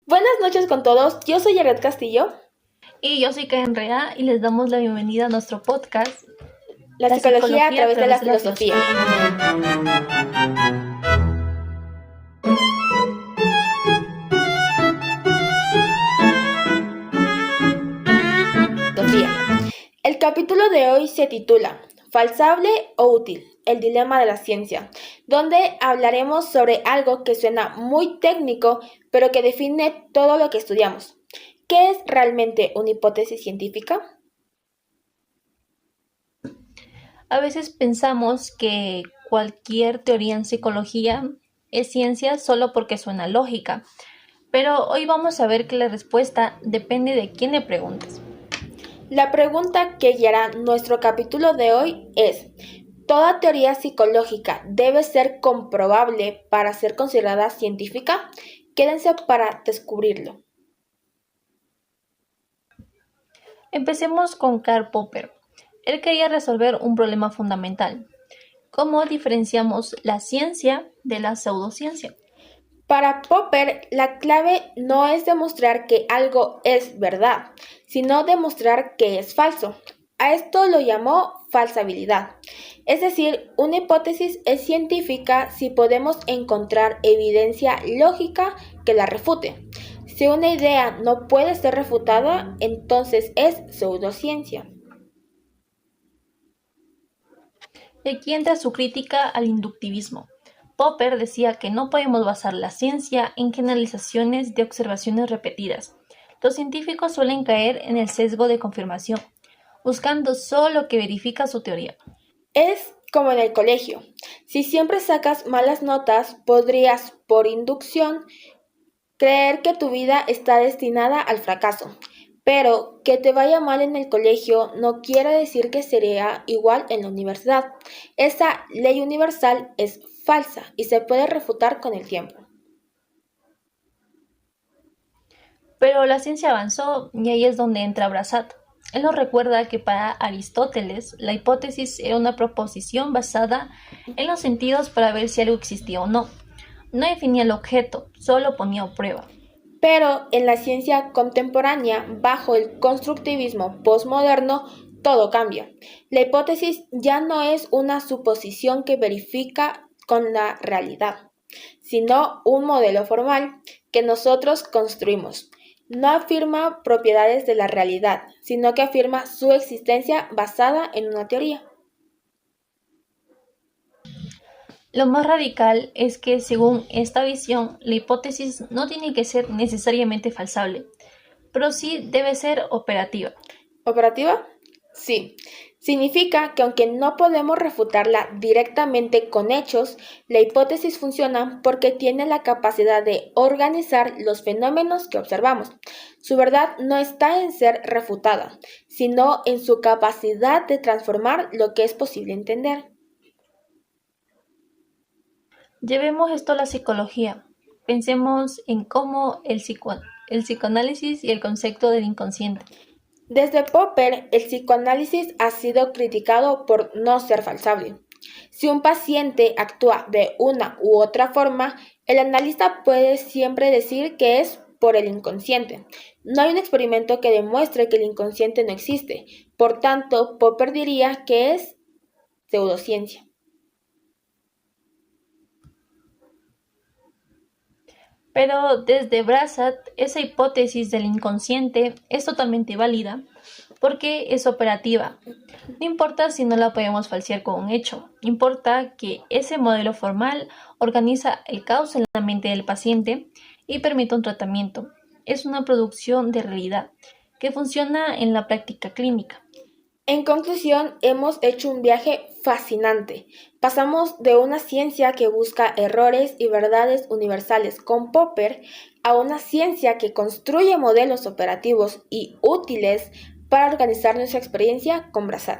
Buenas noches con todos, yo soy Yaret Castillo. Y yo soy Karen Rea y les damos la bienvenida a nuestro podcast La psicología a través de la filosofía. El capítulo de hoy se titula ¿Falsable o útil? El dilema de la ciencia, donde hablaremos sobre algo que suena muy técnico, pero que define todo lo que estudiamos. ¿Qué es realmente una hipótesis científica? A veces pensamos que cualquier teoría en psicología es ciencia solo porque suena lógica, pero hoy vamos a ver que la respuesta depende de quién le preguntes. La pregunta que guiará nuestro capítulo de hoy es: ¿toda teoría psicológica debe ser comprobable para ser considerada científica? Quédense para descubrirlo. Empecemos con Karl Popper. Él quería resolver un problema fundamental. ¿Cómo diferenciamos la ciencia de la pseudociencia? Para Popper, la clave no es demostrar que algo es verdad, sino demostrar que es falso. A esto lo llamó falsabilidad. Es decir, una hipótesis es científica si podemos encontrar evidencia lógica que la refute. Si una idea no puede ser refutada, entonces es pseudociencia. Y aquí entra su crítica al inductivismo. Popper decía que no podemos basar la ciencia en generalizaciones de observaciones repetidas. Los científicos suelen caer en el sesgo de confirmación, buscando solo lo que verifica su teoría. Es como en el colegio. Si siempre sacas malas notas, podrías, por inducción, creer que tu vida está destinada al fracaso. Pero que te vaya mal en el colegio no quiere decir que sería igual en la universidad. Esa ley universal es falsa y se puede refutar con el tiempo. Pero la ciencia avanzó y ahí es donde entra Brasat. Él nos recuerda que para Aristóteles la hipótesis era una proposición basada en los sentidos para ver si algo existía o no. No definía el objeto, solo ponía a prueba. Pero en la ciencia contemporánea, bajo el constructivismo postmoderno, todo cambia. La hipótesis ya no es una suposición que verifica con la realidad, sino un modelo formal que nosotros construimos. No afirma propiedades de la realidad, sino que afirma su existencia basada en una teoría. Lo más radical es que, según esta visión, la hipótesis no tiene que ser necesariamente falsable, pero sí debe ser operativa. ¿Operativa? Sí. Significa que aunque no podemos refutarla directamente con hechos, la hipótesis funciona porque tiene la capacidad de organizar los fenómenos que observamos. Su verdad no está en ser refutada, sino en su capacidad de transformar lo que es posible entender. Llevemos esto a la psicología. Pensemos en cómo el psicoanálisis y el concepto del inconsciente. Desde Popper, el psicoanálisis ha sido criticado por no ser falsable. Si un paciente actúa de una u otra forma, el analista puede siempre decir que es por el inconsciente. No hay un experimento que demuestre que el inconsciente no existe. Por tanto, Popper diría que es pseudociencia. Pero desde Brasat, esa hipótesis del inconsciente es totalmente válida porque es operativa. No importa si no la podemos falsear con un hecho, importa que ese modelo formal organiza el caos en la mente del paciente y permite un tratamiento. Es una producción de realidad que funciona en la práctica clínica. En conclusión, hemos hecho un viaje fascinante. Pasamos de una ciencia que busca errores y verdades universales con Popper a una ciencia que construye modelos operativos y útiles para organizar nuestra experiencia con Brasad.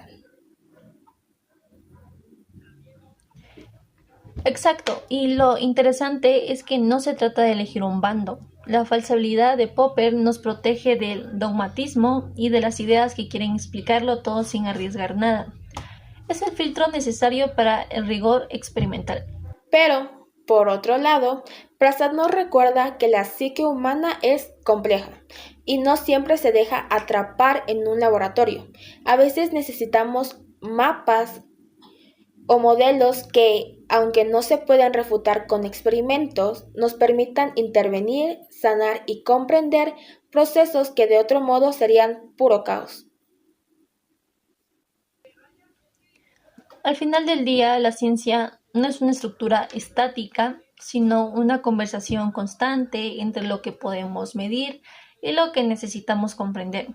Exacto, y lo interesante es que no se trata de elegir un bando. La falsabilidad de Popper nos protege del dogmatismo y de las ideas que quieren explicarlo todo sin arriesgar nada. Es el filtro necesario para el rigor experimental. Pero, por otro lado, Prasad nos recuerda que la psique humana es compleja y no siempre se deja atrapar en un laboratorio. A veces necesitamos mapas o modelos que, aunque no se puedan refutar con experimentos, nos permitan intervenir, sanar y comprender procesos que de otro modo serían puro caos. Al final del día, la ciencia no es una estructura estática, sino una conversación constante entre lo que podemos medir y lo que necesitamos comprender.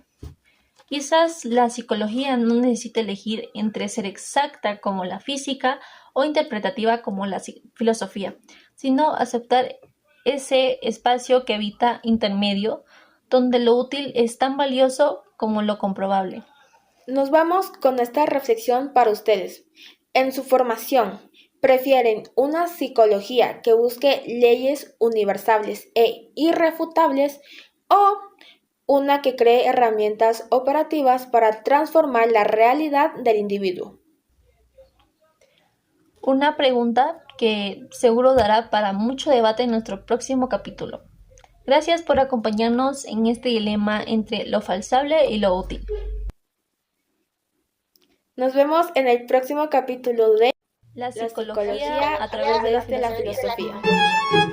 Quizás la psicología no necesita elegir entre ser exacta como la física o interpretativa como la filosofía, sino aceptar ese espacio que habita intermedio, donde lo útil es tan valioso como lo comprobable. Nos vamos con esta reflexión para ustedes. En su formación, ¿prefieren una psicología que busque leyes universales e irrefutables o una que cree herramientas operativas para transformar la realidad del individuo? Una pregunta que seguro dará para mucho debate en nuestro próximo capítulo. Gracias por acompañarnos en este dilema entre lo falsable y lo útil. Nos vemos en el próximo capítulo de La La psicología psicología a través de la de la filosofía. filosofía.